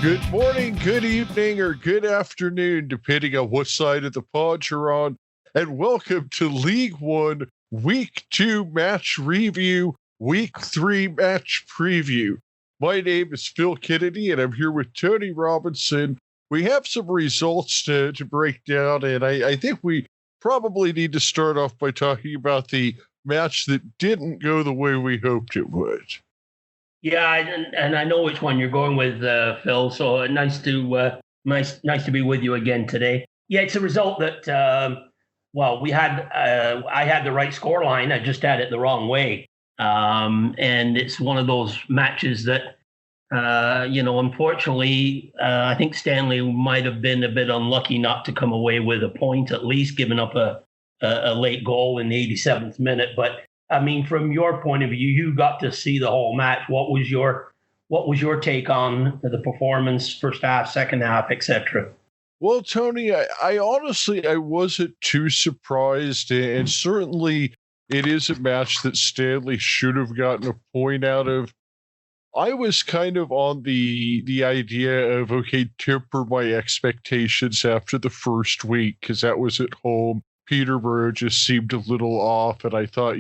Good morning, good evening, or good afternoon, depending on what side of the pod you're on. And welcome to League One, Week 2 match review, Week 3 match preview. My name is Phil Kennedy, and I'm here with Tony Robinson. We have some results to break down, and I think we probably need to start off by talking about the match that didn't go the way we hoped it would. Yeah, and I know which one you're going with, Phil. So nice to be with you again today. Yeah, it's a result that I had the right scoreline. I just had it the wrong way, and it's one of those matches that unfortunately, I think Stanley might have been a bit unlucky not to come away with a point, at least giving up a late goal in the 87th minute, but. I mean, from your point of view, you got to see the whole match. What was your take on the performance, first half, second half, etc.? Well, Tony, I honestly, I wasn't too surprised, and certainly it is a match that Stanley should have gotten a point out of. I was kind of on the idea of, okay, temper my expectations after the first week, because that was at home. Peterborough just seemed a little off, and I thought,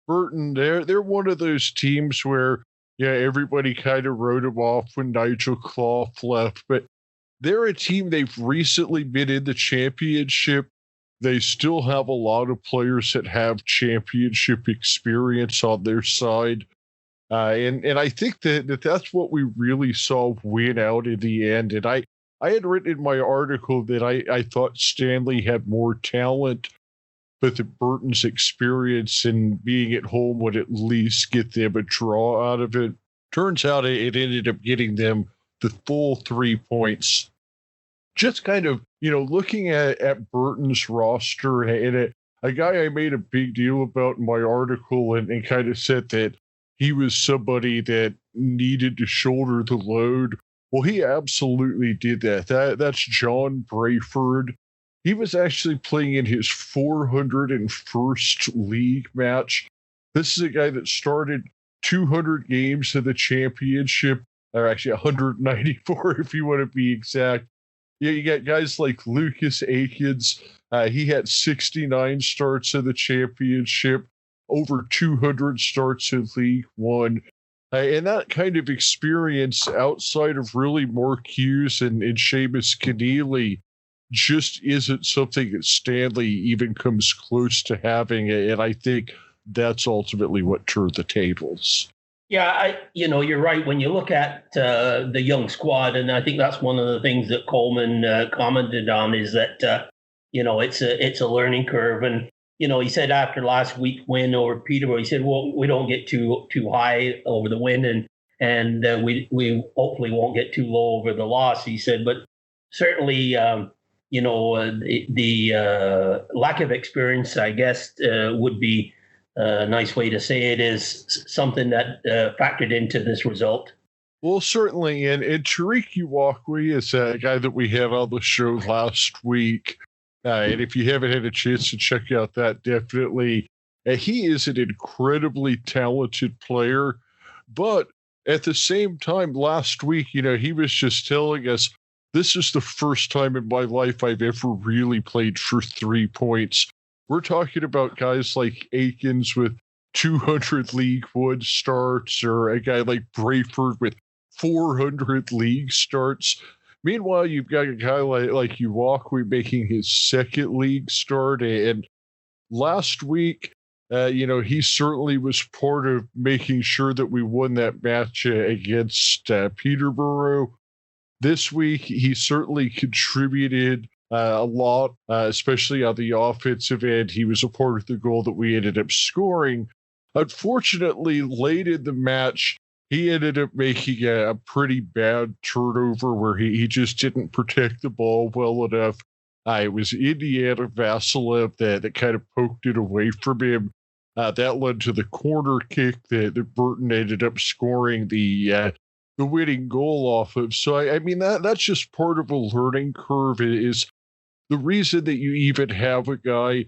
Burton, they're one of those teams where, everybody kind of wrote them off when Nigel Clough left, but they're a team, they've recently been in the championship. They still have a lot of players that have championship experience on their side, and I think that's what we really saw win out in the end, and I had written in my article that I thought Stanley had more talent, but that Burton's experience and being at home would at least get them a draw out of it. Turns out it ended up getting them the full 3 points. Just kind of, looking at Burton's roster, and a guy I made a big deal about in my article and kind of said that he was somebody that needed to shoulder the load. Well, he absolutely did that. That's John Brayford. He was actually playing in his 401st league match. This is a guy that started 200 games in the championship, or actually 194 if you want to be exact. Yeah, you got guys like Lucas Akins. He had 69 starts in the championship, over 200 starts in League One. And that kind of experience outside of really Mark Hughes and Seamus Keneally just isn't something that Stanley even comes close to having. And I think that's ultimately what turned the tables. Yeah, you're right. When you look at the young squad, and I think that's one of the things that Coleman commented on is that, it's a learning curve. And he said after last week's win over Peterborough, he said, well, we don't get too high over the win and we hopefully won't get too low over the loss, he said. But certainly, the lack of experience, I guess, would be a nice way to say it, is something that factored into this result. Well, certainly. And Tariq Uwakwe is a guy that we had on the show last week. And if you haven't had a chance to check out that, definitely. He is an incredibly talented player. But at the same time, last week, he was just telling us, this is the first time in my life I've ever really played for 3 points. We're talking about guys like Akins with 200 League One starts, or a guy like Brayford with 400 league starts. Meanwhile, you've got a guy like Uwakwe making his second league start. And last week, he certainly was part of making sure that we won that match against Peterborough. This week, he certainly contributed a lot, especially on the offensive end. He was a part of the goal that we ended up scoring. Unfortunately, late in the match, he ended up making a pretty bad turnover where he just didn't protect the ball well enough. It was Indiana Vasilev that kind of poked it away from him. That led to the corner kick that Burton ended up scoring the winning goal off of. So, I mean, that's just part of a learning curve. Is the reason that you even have a guy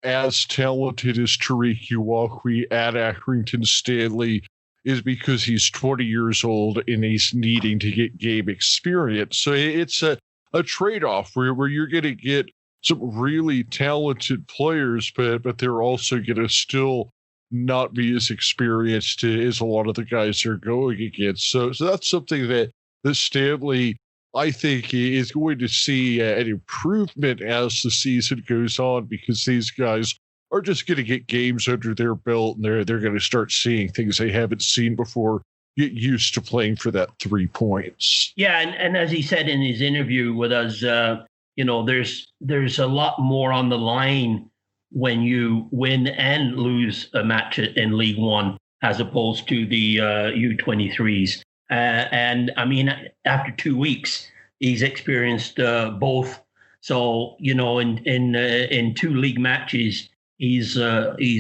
as talented as Tariq Uwakwe at Accrington Stanley is because he's 20 years old and he's needing to get game experience. So it's a trade-off where you're going to get some really talented players, but they're also going to still not be as experienced as a lot of the guys they're going against. So that's something that Stanley, I think, is going to see an improvement as the season goes on, because these guys are just going to get games under their belt, and they're going to start seeing things they haven't seen before, get used to playing for that 3 points. Yeah, and as he said in his interview with us, there's a lot more on the line when you win and lose a match in League One as opposed to the U23s. And I mean, after 2 weeks, he's experienced both. So, in 2 league matches, he's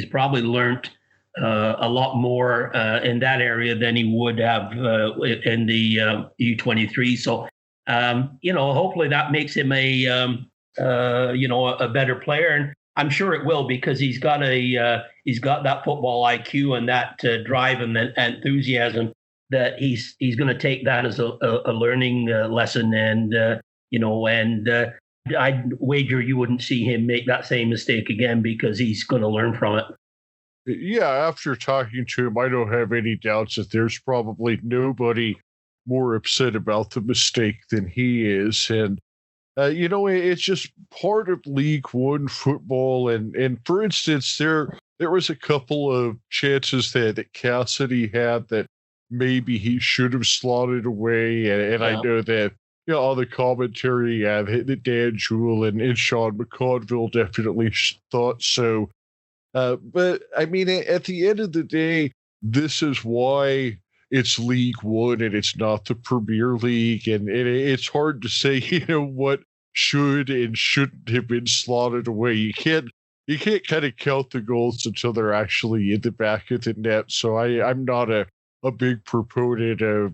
probably learned a lot more in that area than he would have in the U23. So, hopefully that makes him a better player. And I'm sure it will, because he's got that football IQ and that drive and that enthusiasm that he's going to take that as a learning lesson. And I'd wager you wouldn't see him make that same mistake again, because he's going to learn from it. Yeah, after talking to him, I don't have any doubts that there's probably nobody more upset about the mistake than he is. And it's just part of League One football. And for instance, there was a couple of chances that Cassidy had that maybe he should have slotted away. And I know that, all the commentary, that Dan Jewell and Sean McConville definitely thought so. But I mean, at the end of the day, this is why it's League One and it's not the Premier League. And it's hard to say, what should and shouldn't have been slotted away. You can't kind of count the goals until they're actually in the back of the net. So I'm not a big proponent of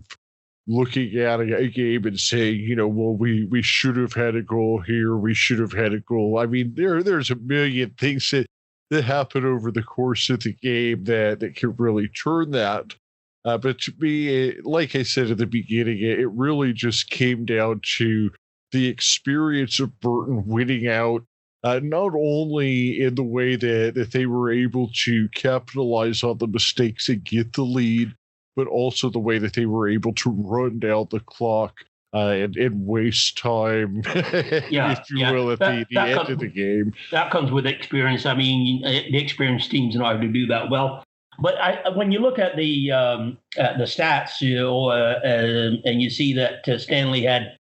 looking at a game and saying, well, we should have had a goal here, we should have had a goal. I mean, there's a million things that happen over the course of the game that can really turn that. But to me, like I said at the beginning, it really just came down to the experience of Burton winning out, not only in the way that they were able to capitalize on the mistakes and get the lead, but also the way that they were able to run down the clock and waste time, if you will, at the end of the game. That comes with experience. I mean, the experienced teams know how to do that well. But when you look at the stats, and you see that Stanley had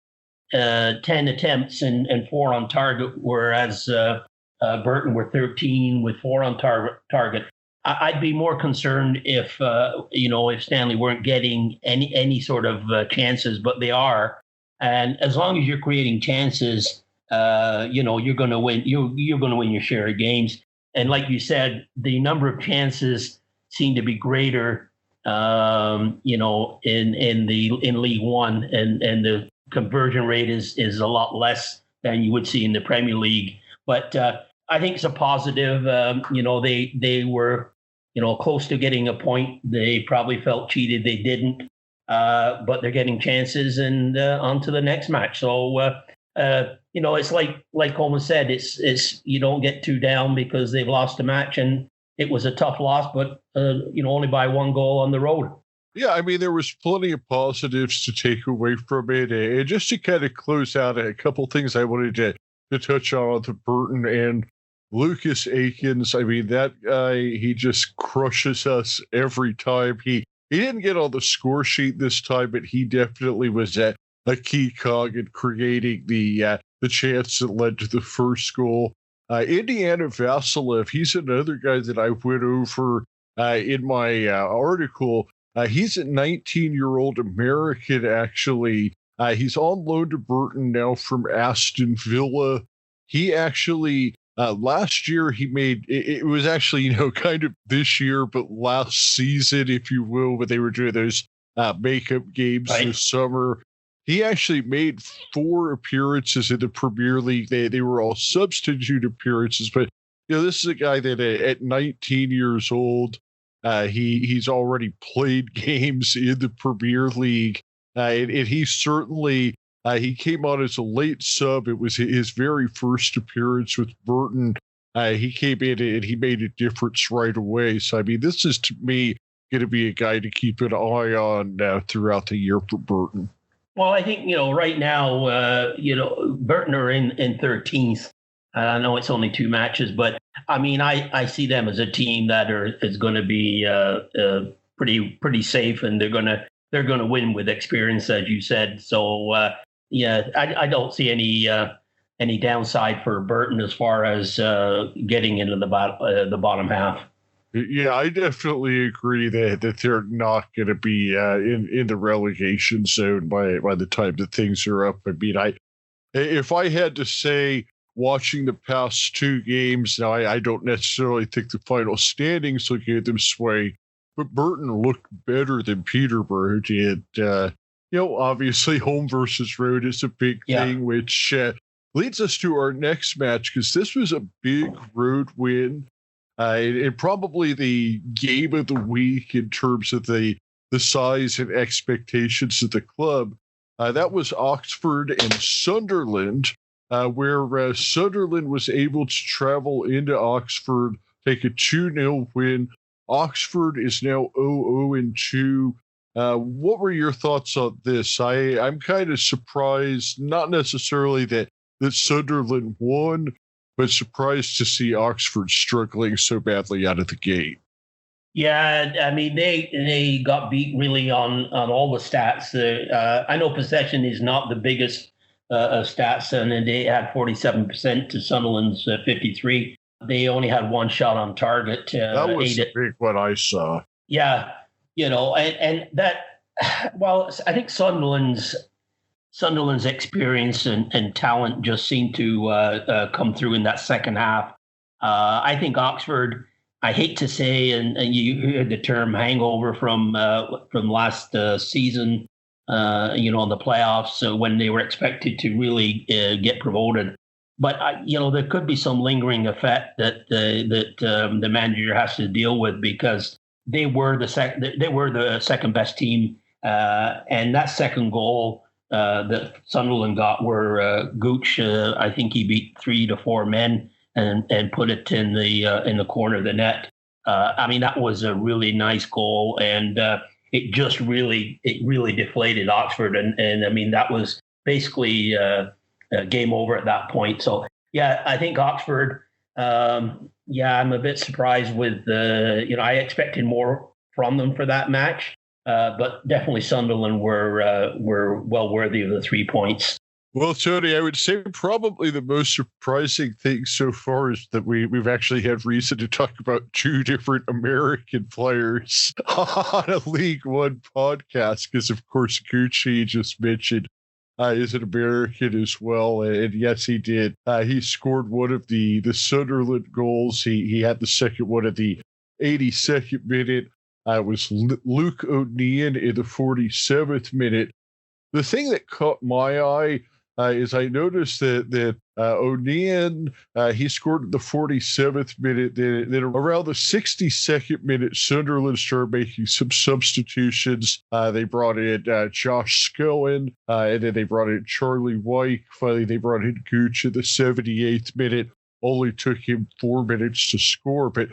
10 attempts and 4 on target, whereas Burton were 13 with 4 on target. I'd be more concerned if Stanley weren't getting any sort of chances, but they are. And as long as you're creating chances, you're going to win. You're going to win your share of games. And like you said, the number of chances seem to be greater, in League One, and the conversion rate is a lot less than you would see in the Premier League. But I think it's a positive. They were, close to getting a point. They probably felt cheated. They didn't, but they're getting chances, and on to the next match. So, it's like Coleman said, it's you don't get too down because they've lost a match, and it was a tough loss, but only by 1 goal on the road. Yeah, I mean, there was plenty of positives to take away from it. And just to kind of close out a couple things I wanted to touch on the Burton and Lucas Akins. I mean, that guy, he just crushes us every time. He didn't get on the score sheet this time, but he definitely was a key cog in creating the chance that led to the first goal. Indiana Vasilev, he's another guy that I went over in my article. He's a 19-year-old American, actually. He's on loan to Burton now from Aston Villa. He actually, last year, he made, it was actually, kind of this year, but last season, if you will, when they were doing those makeup games this summer. He actually made 4 appearances in the Premier League. They were all substitute appearances, but this is a guy that at 19 years old He's already played games in the Premier League, and he certainly he came on as a late sub. It was his very first appearance with Burton. He came in and he made a difference right away. So I mean, this is to me going to be a guy to keep an eye on throughout the year for Burton. Well, I think right now, Burton are in 13th. I know it's only 2 matches, but I mean, I see them as a team that is going to be pretty safe, and they're going to win with experience, as you said. So I don't see any downside for Burton as far as getting into the bottom half. Yeah, I definitely agree that they're not going to be in the relegation zone by the time that things are up. I mean, if I had to say, watching the past 2 games, now I don't necessarily think the final standings will give them sway, but Burton looked better than Peterborough did. Obviously home versus road is a big thing, which leads us to our next match, because this was a big road win. And probably the game of the week in terms of the size and expectations of the club. That was Oxford and Sunderland, where Sunderland was able to travel into Oxford, take a 2-0 win. Oxford is now 0-2. What were your thoughts on this? I'm kind of surprised, not necessarily that Sunderland won, but surprised to see Oxford struggling so badly out of the gate. Yeah, I mean, they got beat really on all the stats. I know possession is not the biggest stats, and they had 47% to Sunderland's 53%. They only had 1 shot on target. That was big what I saw. Yeah, and that, well, I think Sunderland's experience and talent just seemed to come through in that second half. I think Oxford, I hate to say, and you heard the term hangover from last season, in the playoffs when they were expected to really get promoted. But there could be some lingering effect that the manager has to deal with, because they were the second best team, and that second goal that Sunderland got, where Gooch, I think he beat 3 to 4 men and put it in the corner of the net. I mean, that was a really nice goal, and it just really deflated Oxford, and I mean, that was basically game over at that point. So yeah, I think Oxford. I'm a bit surprised with I expected more from them for that match. But definitely Sunderland were well worthy of the 3 points. Well, Tony, I would say probably the most surprising thing so far is that we've actually had reason to talk about 2 different American players on a League One podcast, because, of course, Gucci just mentioned is an American as well, and yes, he did. He scored one of the Sunderland goals. He had the second one at the 82nd minute. It was Luke O'Neill in the 47th minute. The thing that caught my eye is I noticed that O'Neill, he scored in the 47th minute. Then around the 62nd minute, Sunderland started making some substitutions. They brought in Josh Scowen, and then they brought in Charlie White. Finally, they brought in Gooch in the 78th minute. Only took him 4 minutes to score. But,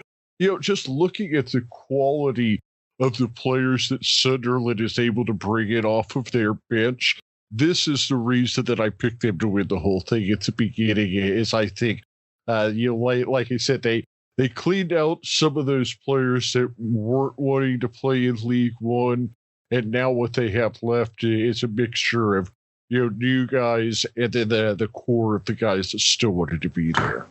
just looking at the quality of the players that Sunderland is able to bring in off of their bench, this is the reason that I picked them to win the whole thing at the beginning. Is I think, like I said, they cleaned out some of those players that weren't wanting to play in League One, and now what they have left is a mixture of new guys and then the core of the guys that still wanted to be there.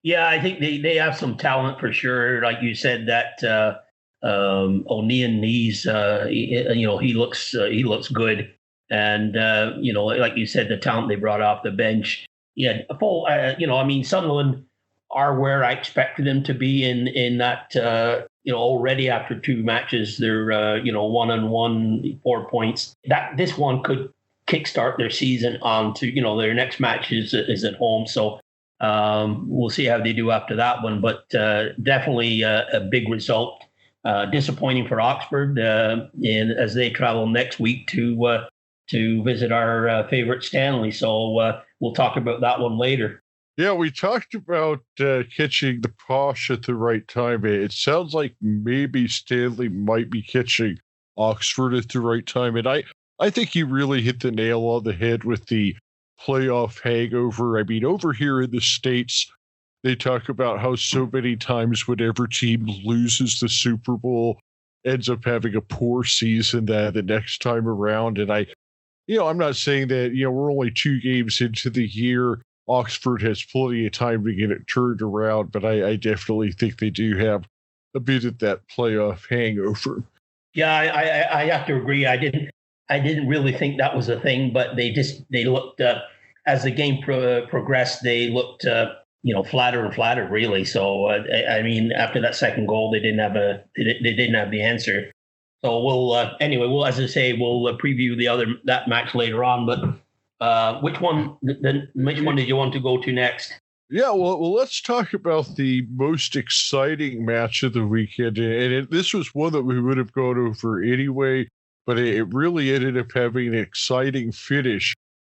Yeah, I think they have some talent for sure. Like you said, that O'Neill, he looks good. And, like you said, the talent they brought off the bench. Yeah, Sunderland are where I expected them to be in that, already after 2 matches, they're, 1-1, 4 points. This one could kickstart their season on to, their next match is at home. So we'll see how they do after that one. But definitely a big result disappointing for Oxford, and as they travel next week to visit our favorite Stanley. So we'll talk about that one later. Yeah, we talked about catching the Posh at the right time. It sounds like maybe Stanley might be catching Oxford at the right time. And I think you really hit the nail on the head with the playoff hangover. I mean, over here in the States, they talk about how so many times whenever team loses the Super Bowl, ends up having a poor season the next time around. And I'm not saying that, we're only 2 games into the year. Oxford has plenty of time to get it turned around, but I definitely think they do have a bit of that playoff hangover. Yeah, I have to agree. I didn't really think that was a thing, but they looked as the game progressed, they looked flatter and flatter, really. So I mean, after that second goal, they didn't have the answer. So we'll as I say, we'll preview that match later on, but. Which one did you want to go to next? Yeah, well, let's talk about the most exciting match of the weekend. And this was one that we would have gone over anyway, but it really ended up having an exciting finish.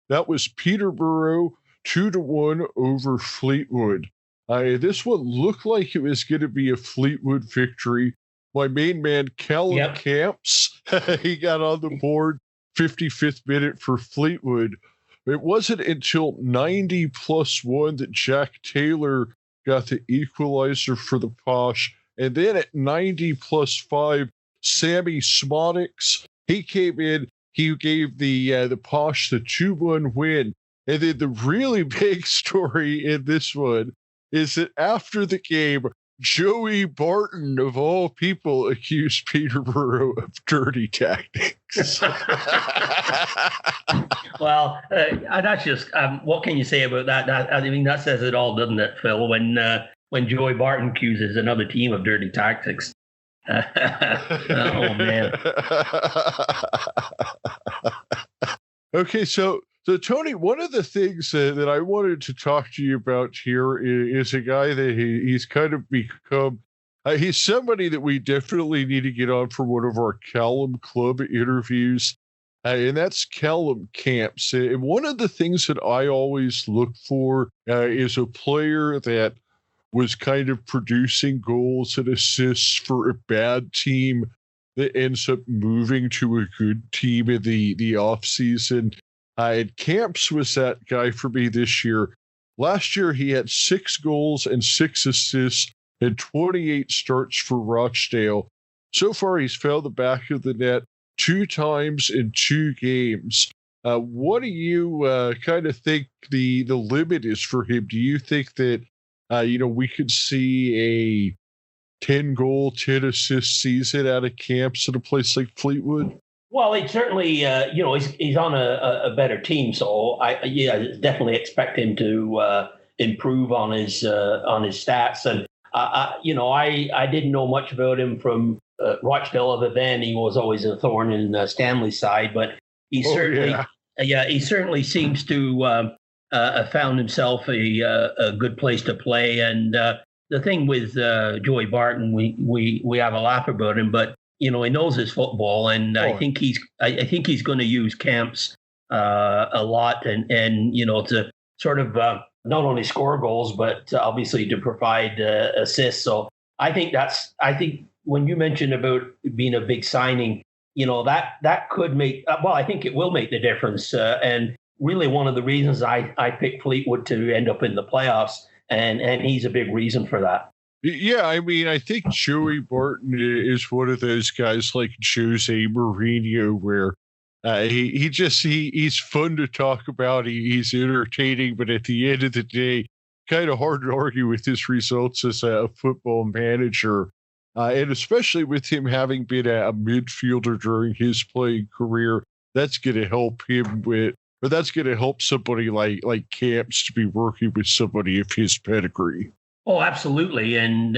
That was Peterborough 2-1 over Fleetwood. This one looked like it was going to be a Fleetwood victory. My main man, Callum Camps, he got on the board, 55th minute for Fleetwood. It wasn't until 90+1 that Jack Taylor got the equalizer for the Posh. And then at 90+5, Sammy Smodics, he came in, he gave the Posh the 2-1 win. And then the really big story in this one is that after the game, Joey Burton, of all people, accused Peterborough of dirty tactics. Well, that's just what can you say about that? I mean, that says it all, doesn't it, Phil? When Joey Burton accuses another team of dirty tactics. Oh man. Okay, so Tony, one of the things that I wanted to talk to you about here is a guy that he's kind of become. He's somebody that we definitely need to get on for one of our Callum Club interviews, and that's Callum Camps. And one of the things that I always look for is a player that was kind of producing goals and assists for a bad team that ends up moving to a good team in the off season. And Camps was that guy for me this year. Last year, he had 6 goals and 6 assists and 28 starts for Rochdale. So far, he's found the back of the net 2 times in 2 games. What do you kind of think the limit is for him? Do you think that, we could see a 10-goal, 10-assist season out of Camps at a place like Fleetwood? Well, it certainly, he's on a better team, so I definitely expect him to improve on his stats. And I didn't know much about him from Rochdale, other than he was always a thorn in Stanley's side. But he certainly seems to have found himself a good place to play. And the thing with Joey Burton, we have a laugh about him, but he knows his football, and I think he's going to use Camps a lot, and to sort of not only score goals, but obviously to provide assists. So I think when you mentioned about being a big signing, that could make I think it will make the difference, and really one of the reasons I picked Fleetwood to end up in the playoffs, and he's a big reason for that. Yeah, I mean, I think Joey Burton is one of those guys like Jose Mourinho, where he's fun to talk about. He's entertaining, but at the end of the day, kind of hard to argue with his results as a football manager. And especially with him having been a midfielder during his playing career, that's going to help that's going to help somebody like Camps to be working with somebody of his pedigree. Oh, absolutely. And,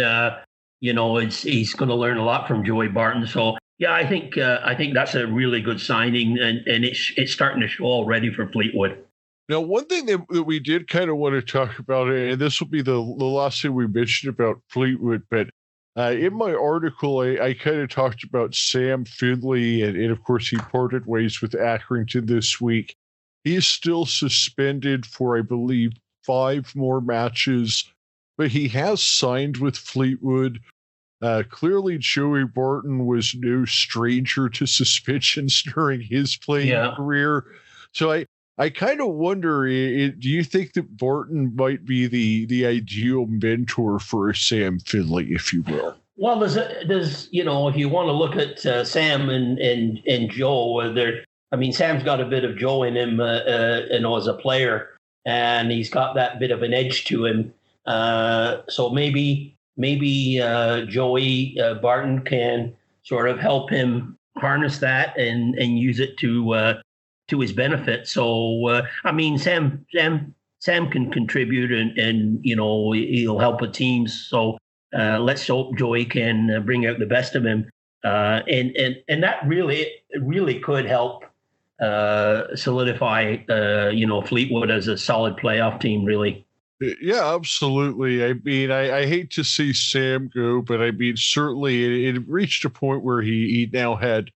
he's going to learn a lot from Joey Burton. So, yeah, I think that's a really good signing, and it's starting to show already for Fleetwood. Now, one thing that we did kind of want to talk about, and this will be the last thing we mentioned about Fleetwood, but In my article, I kind of talked about Sam Finley, and of course, he parted ways with Accrington this week. He is still suspended for, I believe, 5 more matches, but he has signed with Fleetwood. Clearly, Joey Burton was no stranger to suspensions during his playing career. So I kind of wonder, do you think that Burton might be the ideal mentor for Sam Finley, if you will? Well, there's if you want to look at Sam and Joe, Sam's got a bit of Joe in him, as a player, and he's got that bit of an edge to him. So maybe Joey Barton can sort of help him harness that and use it to his benefit. So Sam can contribute and he'll help with teams. So let's hope Joey can bring out the best of him. And that really could help solidify Fleetwood as a solid playoff team, really. Yeah, absolutely. I hate to see Sam go, but certainly it reached a point where he now had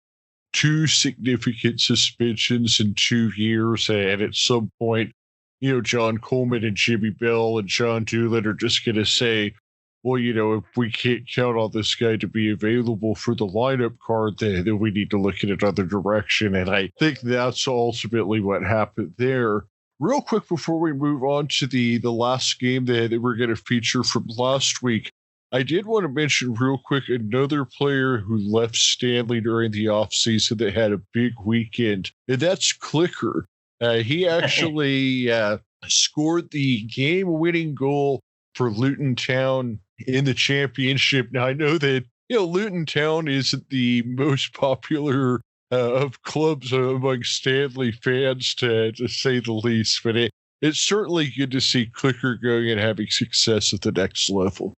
2 significant suspensions in 2 years. And at some point, John Coleman and Jimmy Bell and John Doolin are just going to say, well, if we can't count on this guy to be available for the lineup card, then we need to look in another direction. And I think that's ultimately what happened there. Real quick before we move on to the last game that we're going to feature from last week, I did want to mention real quick another player who left Stanley during the offseason that had a big weekend, and that's Clicker. He actually scored the game-winning goal for Luton Town in the championship. Now, I know that Luton Town isn't the most popular of clubs among Stanley fans, to say the least, but it's certainly good to see Clicker going and having success at the next level.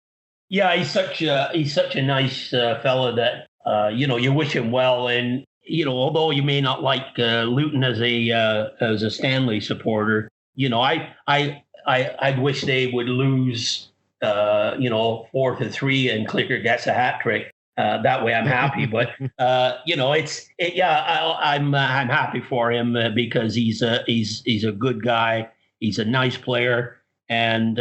Yeah, he's such a nice fella that you wish him well, and although you may not like Luton as a Stanley supporter, I wish they would lose 4-3 and Clicker gets a hat trick. That way I'm happy, but I'm happy for him because he's a good guy. He's a nice player, and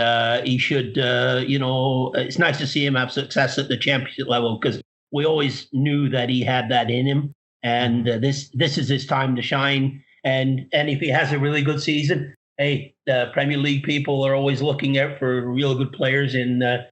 he should, it's nice to see him have success at the championship level because we always knew that he had that in him, and this is his time to shine. And if he has a really good season, hey, the Premier League people are always looking out for real good players in the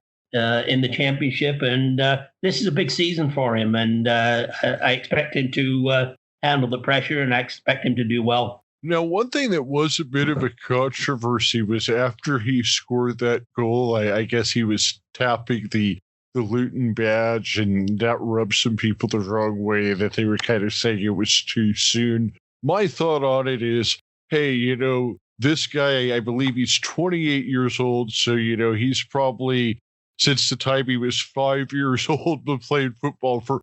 championship, and this is a big season for him, and I expect him to handle the pressure, and I expect him to do well. Now, one thing that was a bit of a controversy was after he scored that goal, I guess he was tapping the Luton badge, and that rubbed some people the wrong way, that they were kind of saying it was too soon. My thought on it is, hey, this guy, I believe he's 28 years old, so, he's probably, since the time he was 5 years old, been playing football for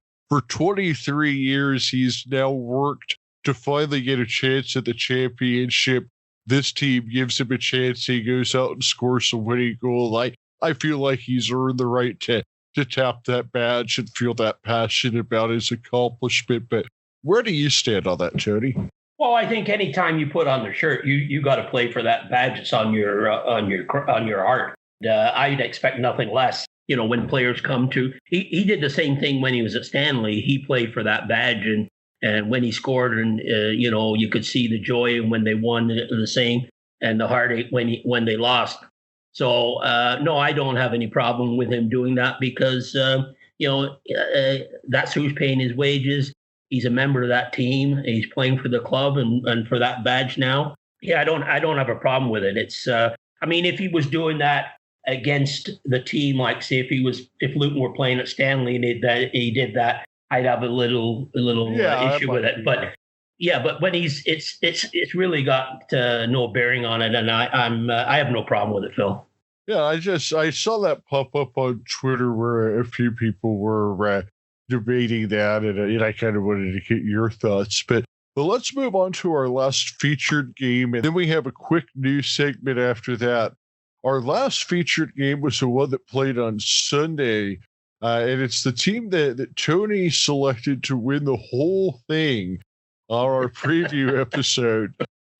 23 years. He's now worked to finally get a chance at the championship. This team gives him a chance. He goes out and scores a winning goal. I feel like he's earned the right to tap that badge and feel that passion about his accomplishment. But where do you stand on that, Tony? Well, I think anytime you put on the shirt, you got to play for that badge. It's on your heart. I'd expect nothing less. When players come to, he did the same thing when he was at Stanley. He played for that badge, and when he scored, and you could see the joy when they won, the same, and the heartache when they lost. So no, I don't have any problem with him doing that because that's who's paying his wages. He's a member of that team. He's playing for the club and for that badge now. Yeah, I don't have a problem with it. It's if he was doing that against the team, like say if Luton were playing at Stanley and he did that, I'd have a little issue with it. But when it's really got no bearing on it, and I have no problem with it, Phil. Yeah, I saw that pop up on Twitter where a few people were debating that, and I kind of wanted to get your thoughts. But let's move on to our last featured game, and then we have a quick news segment after that. Our last featured game was the one that played on Sunday. and it's the team that Tony selected to win the whole thing on our preview episode.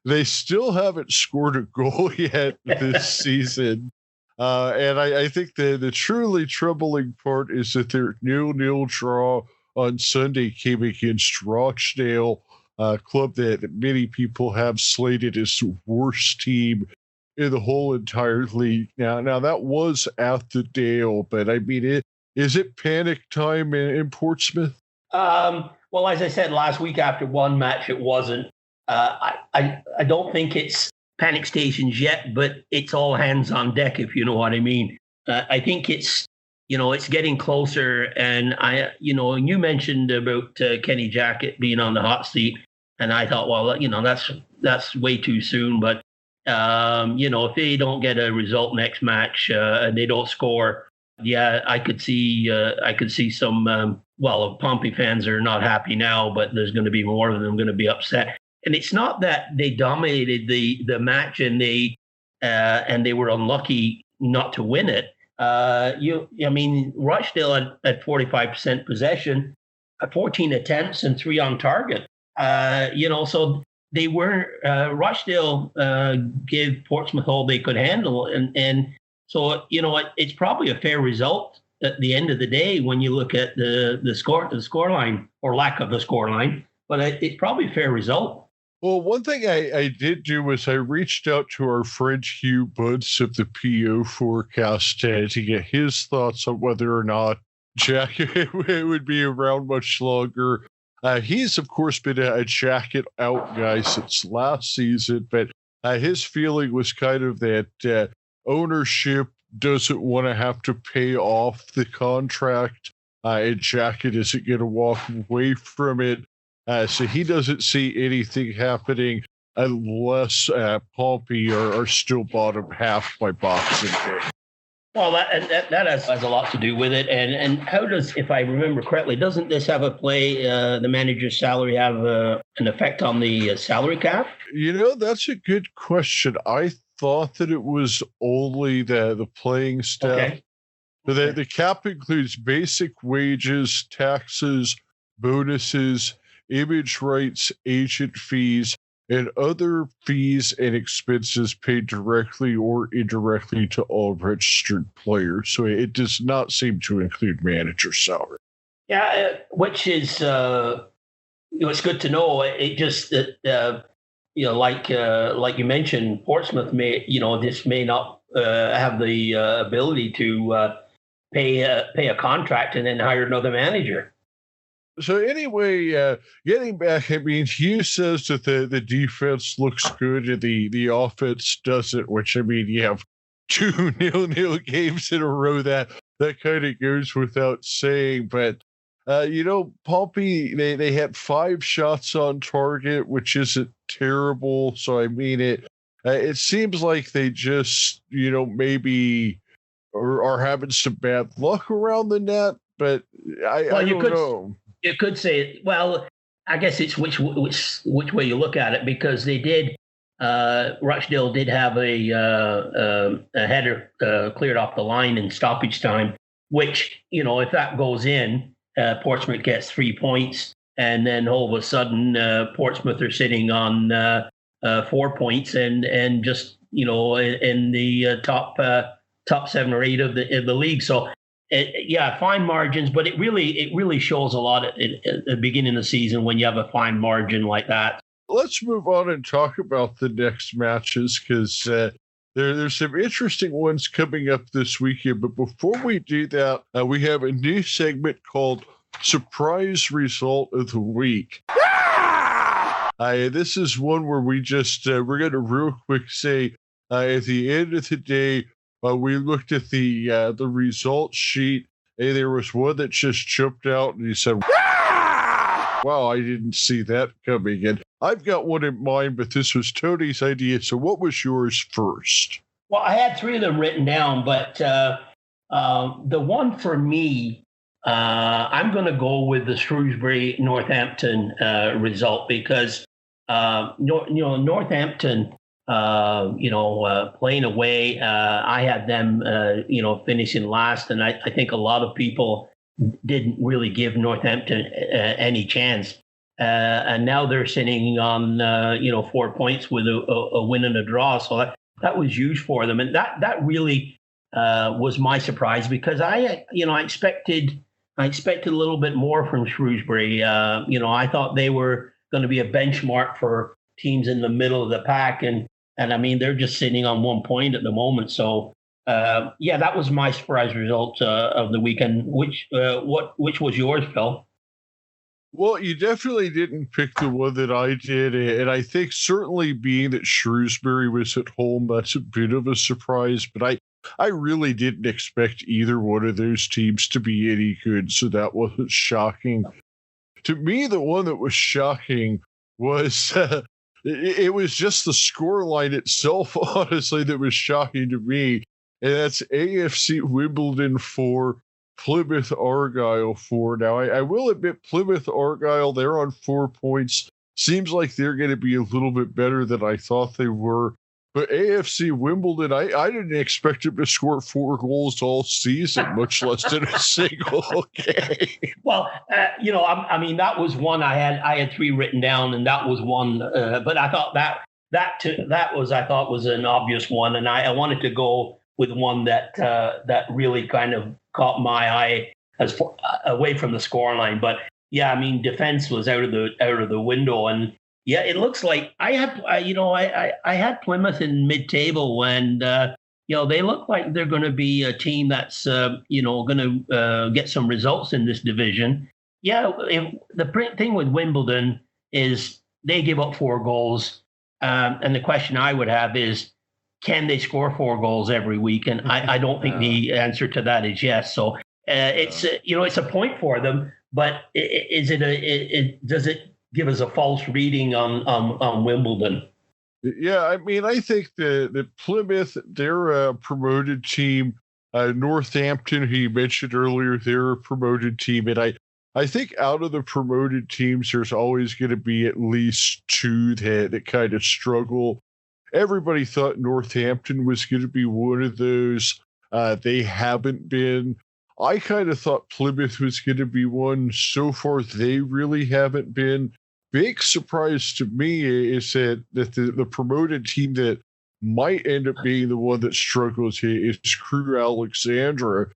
They still haven't scored a goal yet this season. And I think the truly troubling part is that their 0-0 draw on Sunday came against Rochdale, a club that many people have slated as the worst team in the whole entire league. Now that was at the Dale, but I mean, is it panic time in Portsmouth? Well, as I said last week after one match, it wasn't. I don't think it's panic stations yet, but it's all hands on deck, if you know what I mean. I think it's getting closer. And you mentioned about Kenny Jackett being on the hot seat, and I thought, well, that's way too soon. But if they don't get a result next match and they don't score, yeah, I could see some. Pompey fans are not happy now, but there's going to be more of them going to be upset. And it's not that they dominated the match and they were unlucky not to win it. Rochdale at 45% possession, 14 attempts and 3 on target. So they weren't. Rochdale gave Portsmouth all they could handle, and so it's probably a fair result at the end of the day when you look at the score line or lack of the score line. But it's probably a fair result. Well, one thing I did do was I reached out to our friend Hugh Bunce of the PO Forecast to get his thoughts on whether or not Jackett would be around much longer. He's, of course, been a Jackett out guy since last season, but his feeling was kind of that ownership doesn't want to have to pay off the contract, and Jackett isn't going to walk away from it. So he doesn't see anything happening unless Pompey are still bottom half by Boxing Day. Well, that has a lot to do with it. And how does, if I remember correctly, doesn't this have a play, the manager's salary have an effect on the salary cap? That's a good question. I thought that it was only the playing staff. Okay. The cap includes basic wages, taxes, bonuses, image rights, agent fees, and other fees and expenses paid directly or indirectly to all registered players. So it does not seem to include manager salary. Yeah, which is it's good to know. It just that like you mentioned, Portsmouth may not have the ability to pay a contract and then hire another manager. So anyway, getting back, I mean, Hugh says that the defense looks good and the offense doesn't, which, I mean, you have 2 0-0 games in a row that kind of goes without saying. But, Pompey, they had 5 shots on target, which isn't terrible. So, I mean, it seems like they just, maybe are having some bad luck around the net, but I don't know. You could say, well, I guess it's which way you look at it, because they did. Rochdale did have a header cleared off the line in stoppage time, which, if that goes in, Portsmouth gets 3 points, and then all of a sudden Portsmouth are sitting on 4 points and just in the top 7 or 8 of the league. So. Fine margins, but it really shows a lot at the beginning of the season when you have a fine margin like that. Let's move on and talk about the next matches, because there's some interesting ones coming up this weekend. But before we do that, we have a new segment called Surprise Result of the Week. This is one where we just we're going to real quick say at the end of the day, we looked at the results sheet, and there was one that just jumped out, and he said, wow, I didn't see that coming. And I've got one in mind, but this was Tony's idea. So what was yours first? Well, I had 3 of them written down, but the one for me, I'm going to go with the Shrewsbury Northampton result, because Northampton, playing away, I had them, finishing last, and I think a lot of people didn't really give Northampton any chance. And now they're sitting on 4 points with a win and a draw. So that was huge for them, and that really was my surprise, because I expected a little bit more from Shrewsbury. I thought they were going to be a benchmark for teams in the middle of the pack, and I mean, they're just sitting on 1 point at the moment. So that was my surprise result of the weekend. Which was yours, Phil? Well, you definitely didn't pick the one that I did, and I think certainly being that Shrewsbury was at home, that's a bit of a surprise, but I really didn't expect either one of those teams to be any good, so that wasn't shocking. To me, the one that was shocking was it was just the scoreline itself, honestly, that was shocking to me, and that's AFC Wimbledon 4, Plymouth Argyle 4. Now, I will admit, Plymouth Argyle, they're on 4 points. Seems like they're going to be a little bit better than I thought they were. But AFC Wimbledon, I didn't expect them to score 4 goals all season, much less in a single game. Well, I mean, that was one I had 3 written down, and that was one. But I thought that was an obvious one, and I wanted to go with one that really kind of caught my eye as far, away from the scoreline. But yeah, I mean, defense was out of the window, and yeah, it looks like I had Plymouth in mid-table, and they look like they're going to be a team that's going to get some results in this division. Yeah, the thing with Wimbledon is they give up 4 goals, and the question I would have is, can they score 4 goals every week? And I don't think the answer to that is yes. So it's a point for them, but does it give us a false reading on Wimbledon? Yeah, I mean, I think that Plymouth, they're a promoted team. Northampton, who you mentioned earlier, they're a promoted team, and I think out of the promoted teams, there's always going to be at least 2 that kind of struggle. Everybody thought Northampton was going to be one of those. They haven't been. I kind of thought Plymouth was going to be one. So far, they really haven't been. Big surprise to me is that the promoted team that might end up being the one that struggles here is Crewe Alexandra.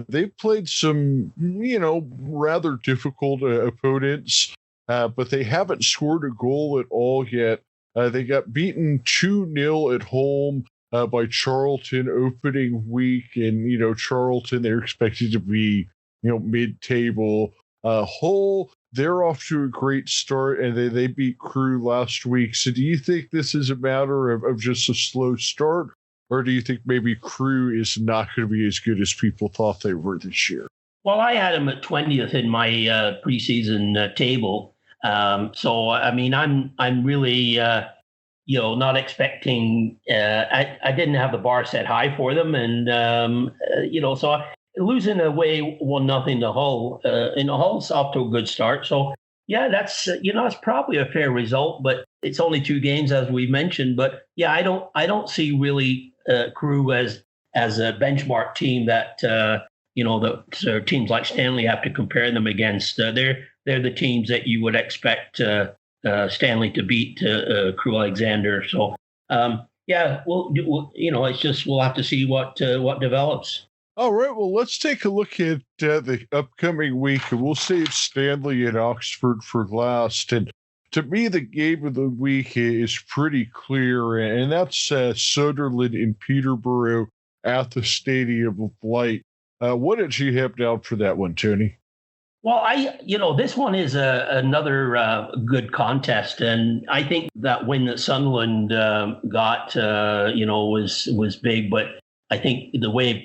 They've played some, rather difficult opponents, but they haven't scored a goal at all yet. They got beaten 2-0 at home by Charlton opening week, and Charlton, they're expected to be mid-table. Hull, they're off to a great start, and they beat Crewe last week. So do you think this is a matter of just a slow start, or do you think maybe Crewe is not going to be as good as people thought they were this year? Well, I had them at 20th in my preseason table. So I mean, I'm really not expecting. I didn't have the bar set high for them, and so losing away 1-0 to Hull. Hull's off to a good start. So yeah, that's it's probably a fair result, but it's only 2 games as we mentioned. But yeah, I don't see really Crewe as a benchmark team that the teams like Stanley have to compare them against. They're the teams that you would expect Stanley to beat Crewe Alexander. So it's just we'll have to see what develops. All right, well, let's take a look at the upcoming week, and we'll save Stanley and Oxford for last. And to me, the game of the week is pretty clear, and that's Sunderland in Peterborough at the Stadium of Light. What did you have down for that one, Tony? Well, this one is another good contest, and I think that win that Sunderland got, was big. But I think the way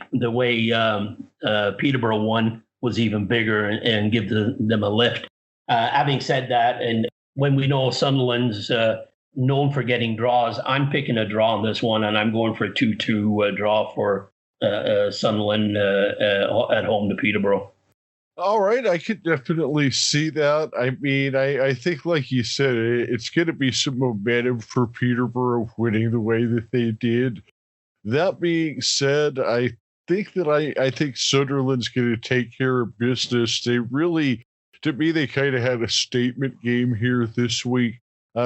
Peterborough won was even bigger and give them a lift. Having said that, and when we know Sunderland's known for getting draws, I'm picking a draw on this one, and I'm going for a 2-2 draw for Sunderland at home to Peterborough. All right, I could definitely see that. I mean, I think, like you said, it's going to be some momentum for Peterborough winning the way that they did. That being said, I think that I think Sunderland's going to take care of business. They really, to me, they kind of had a statement game here this week.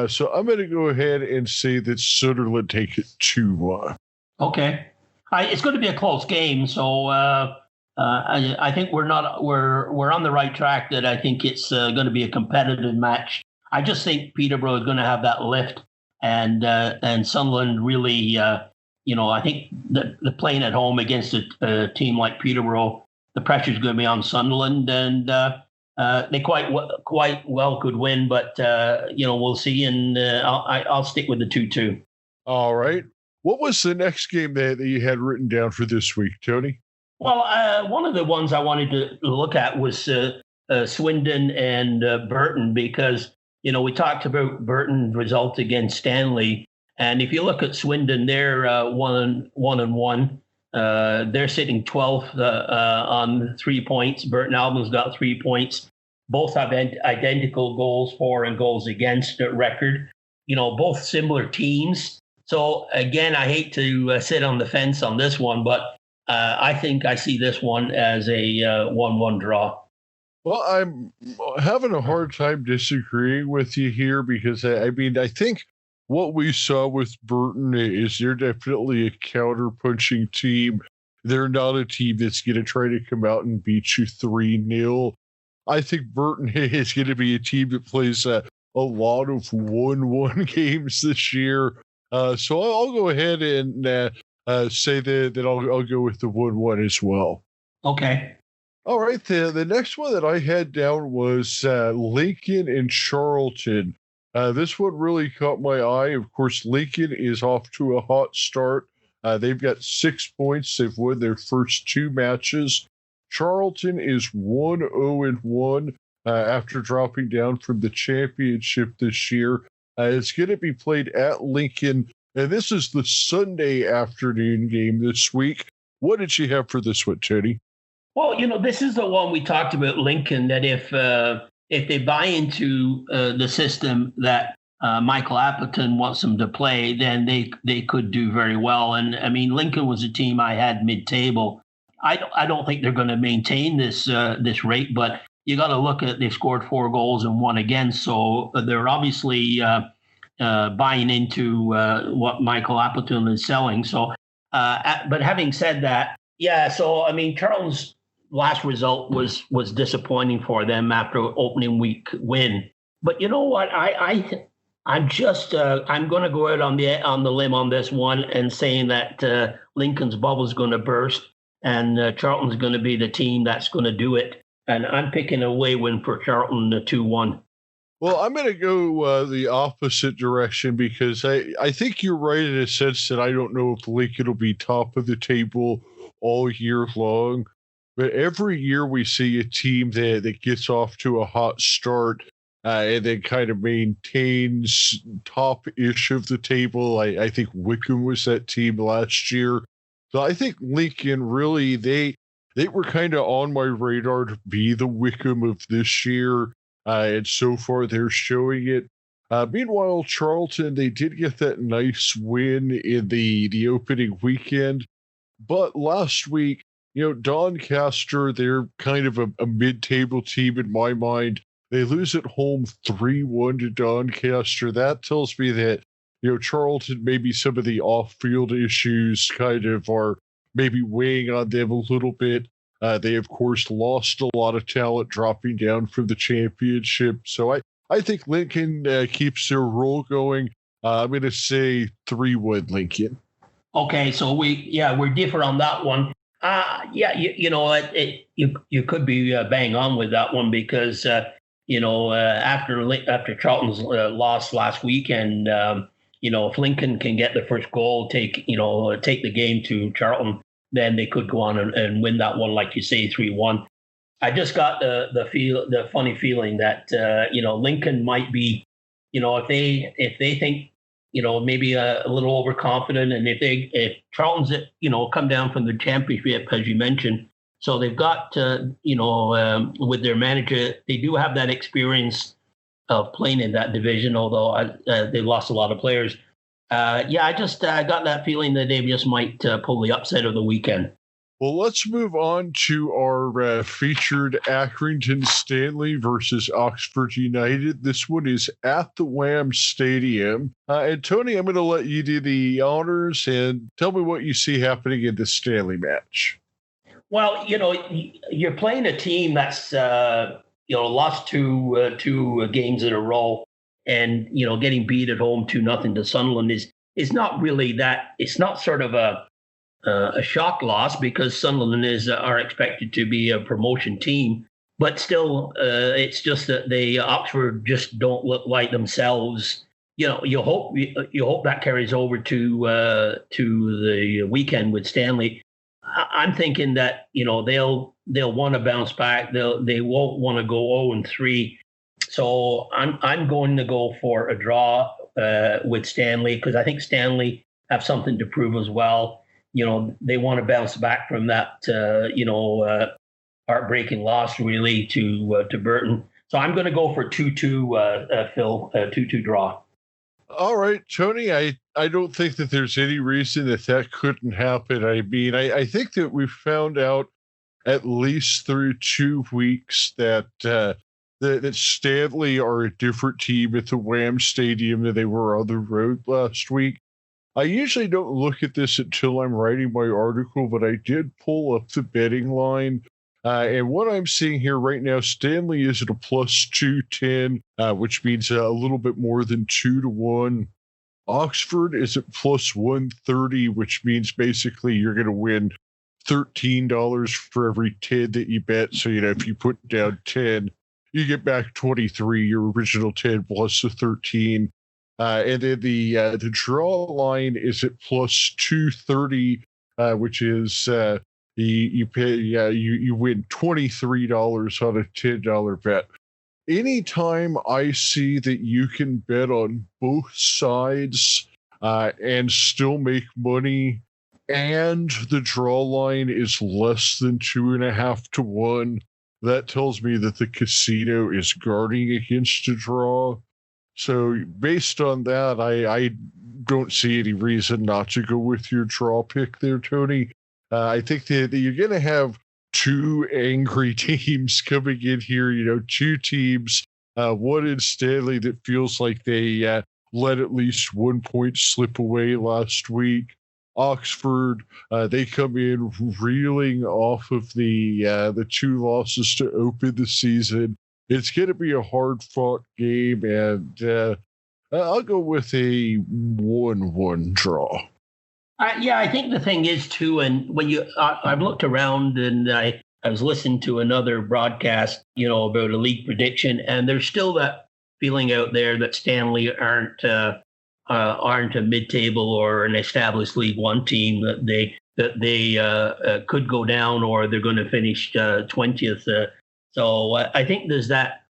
So I'm going to go ahead and say that Sunderland take it 2-1. Okay. It's going to be a close game, so I think we're on the right track. That I think it's going to be a competitive match. I just think Peterborough is going to have that lift, and Sunderland really, I think the playing at home against a team like Peterborough, the pressure is going to be on Sunderland, and they quite well could win, but we'll see. And I'll stick with the 2-2. All right. What was the next game that you had written down for this week, Tony? Well, one of the ones I wanted to look at was Swindon and Burton, because we talked about Burton's result against Stanley, and if you look at Swindon, they're 1-1. They're sitting 12th on 3 points. Burton Albion's got 3 points. Both have identical goals for and goals against record. Both similar teams. So again, I hate to sit on the fence on this one, but I think I see this one as a 1-1 draw. Well, I'm having a hard time disagreeing with you here because, I think what we saw with Burton is they're definitely a counter-punching team. They're not a team that's going to try to come out and beat you 3-0. I think Burton is going to be a team that plays a lot of 1-1 games this year. So I'll go ahead and say that I'll go with the 1-1 as well. Okay. All right. The next one that I had down was Lincoln and Charlton. This one really caught my eye. Of course, Lincoln is off to a hot start. They've got 6 points. They've won their first 2 matches. Charlton is 1-0-1 after dropping down from the championship this year. It's going to be played at Lincoln, and this is the Sunday afternoon game this week. What did you have for this one, Tony? Well, this is the one we talked about, Lincoln, that if they buy into the system that Michael Appleton wants them to play, then they could do very well. And I mean, Lincoln was a team I had mid-table. I don't think they're going to maintain this rate, but you got to look at they've scored 4 goals and 1 against, so they're obviously buying into what Michael Appleton is selling. So, but having said that, yeah. So I mean, Charlton's last result was disappointing for them after opening week win. But you know what? I'm going to go out on the limb on this one and saying that Lincoln's bubble is going to burst and Charlton's going to be the team that's going to do it. And I'm picking a away win for Charlton, 2-1. Well, I'm going to go the opposite direction because I think you're right in a sense that I don't know if Lincoln will be top of the table all year long. But every year we see a team that gets off to a hot start and then kind of maintains top-ish of the table. I think Wickham was that team last year. So I think Lincoln really, they were kind of on my radar to be the Wickham of this year. And so far they're showing it. Meanwhile, Charlton, they did get that nice win in the opening weekend. But last week, Doncaster, they're kind of a mid-table team in my mind. They lose at home 3-1 to Doncaster. That tells me that, Charlton, maybe some of the off-field issues kind of are maybe weighing on them a little bit. They, of course, lost a lot of talent dropping down from the championship. So I think Lincoln keeps their roll going. I'm going to say 3-1 Lincoln. Okay, so we're different on that one. You could be bang on with that one because after Charlton's loss last weekend, if Lincoln can get the first goal, take the game to Charlton, then they could go on and win that one, like you say, 3-1. I just got the funny feeling that Lincoln might be, if they think maybe a little overconfident, and if Charlton's come down from the championship, as you mentioned, so they've got with their manager, they do have that experience of playing in that division, although they lost a lot of players. I got that feeling that they just might pull the upset of the weekend. Well, let's move on to our featured Accrington Stanley versus Oxford United. This one is at the Wham Stadium. And Tony, I'm going to let you do the honors and tell me what you see happening in the Stanley match. Well, you're playing a team that's lost two games in a row, and getting beat at home 2-0 to Sunderland is not really that. It's not sort of a shock loss, because Sunderland are expected to be a promotion team, but still, it's just that Oxford just don't look like themselves. You hope that carries over to the weekend with Stanley. I'm thinking that they'll want to bounce back. They won't want to go 0-3. So I'm going to go for a draw with Stanley, because I think Stanley have something to prove as well. They want to bounce back from that, heartbreaking loss really to Burton. So I'm going to go for 2-2, Phil, 2-2 draw. All right, Tony, I don't think that there's any reason that couldn't happen. I mean, I think that we've found out at least through 2 weeks that that Stanley are a different team at the Wham Stadium than they were on the road last week. I usually don't look at this until I'm writing my article, but I did pull up the betting line. And what I'm seeing here right now, Stanley is at a plus 210, which means a little bit more than 2-1. Oxford is at plus 130, which means basically you're going to win $13 for every 10 that you bet. So, if you put down 10, you get back 23, your original 10 plus the 13. And then the draw line is at plus 230, which is you pay you win $23 on a $10 bet. Anytime I see that you can bet on both sides and still make money, and the draw line is less than 2.5-1, that tells me that the casino is guarding against a draw. So based on that, I don't see any reason not to go with your draw pick there, Tony. I think that you're going to have two angry teams coming in here, two teams, one in Stanley that feels like they let at least 1 point slip away last week. Oxford, they come in reeling off of the two losses to open the season. It's going to be a hard-fought game, and I'll go with a 1-1 draw. I think the thing is, too, and when I've looked around and I was listening to another broadcast, about a league prediction, and there's still that feeling out there that Stanley aren't a mid-table or an established League One team, that they could go down, or they're going to finish 20th. So I think there's that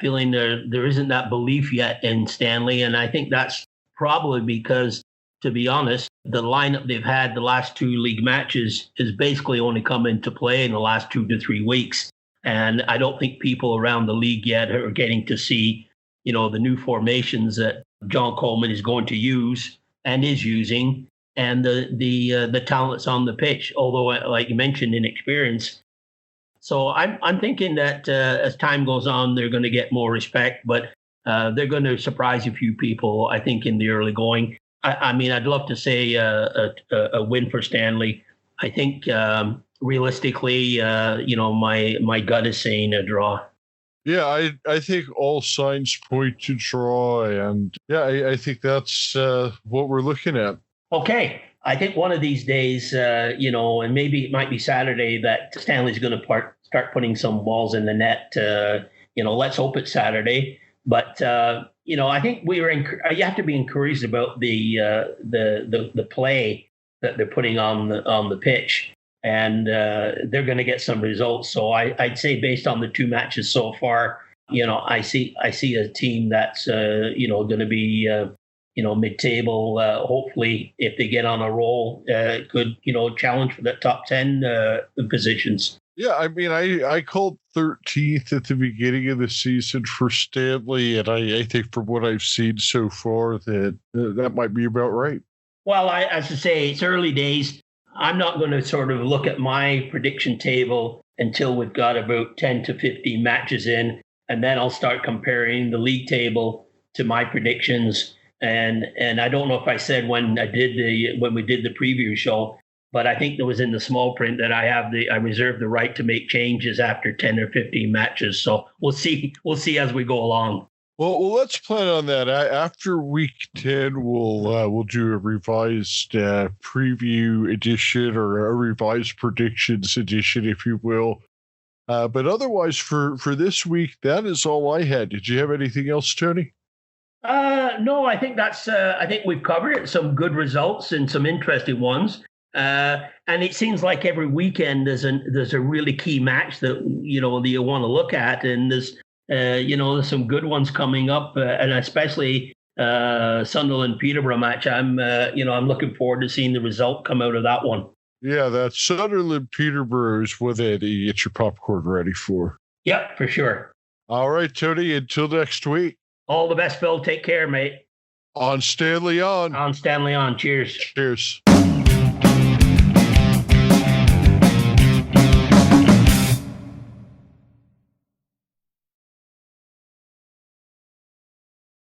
feeling there isn't that belief yet in Stanley, and I think that's probably because, to be honest, the lineup they've had the last two league matches has basically only come into play in the last 2 to 3 weeks, and I don't think people around the league yet are getting to see, the new formations that John Coleman is going to use and is using, and the talents on the pitch. Although, like you mentioned, inexperience. So I'm thinking that as time goes on, they're going to get more respect, but they're going to surprise a few people, I think, in the early going. I mean, I'd love to say a win for Stanley. I think realistically, my gut is saying a draw. Yeah, I think all signs point to draw, and I think that's what we're looking at. Okay. I think one of these days, and maybe it might be Saturday, that Stanley's going to start putting some balls in the net. Let's hope it's Saturday. But I think you have to be encouraged about the play that they're putting on the pitch, and they're going to get some results. So I'd say, based on the two matches so far, I see a team that's going to be mid-table. Hopefully, if they get on a roll, could challenge for the top 10 positions. Yeah, I mean, I called 13th at the beginning of the season for Stanley, and I think from what I've seen so far that might be about right. Well, as I say, it's early days. I'm not going to sort of look at my prediction table until we've got about 10 to 15 matches in, and then I'll start comparing the league table to my predictions. And I don't know if I said when we did the preview show, but I think it was in the small print that I reserve the right to make changes after 10 or 15 matches. So we'll see as we go along. Well, let's plan on that. After week 10, we'll do a revised preview edition or a revised predictions edition, if you will. But otherwise, for this week, that is all I had. Did you have anything else, Tony? No, I think I think we've covered it. Some good results and some interesting ones. And it seems like every weekend there's a really key match that you want to look at, and there's some good ones coming up, and especially Sunderland Peterborough match. I'm looking forward to seeing the result come out of that one. Yeah, that Sunderland Peterborough is what you get your popcorn ready for. Yep, for sure. All right, Tony. Until next week. All the best, Phil. Take care, mate. On Stanley on. On Stanley on. Cheers. Cheers.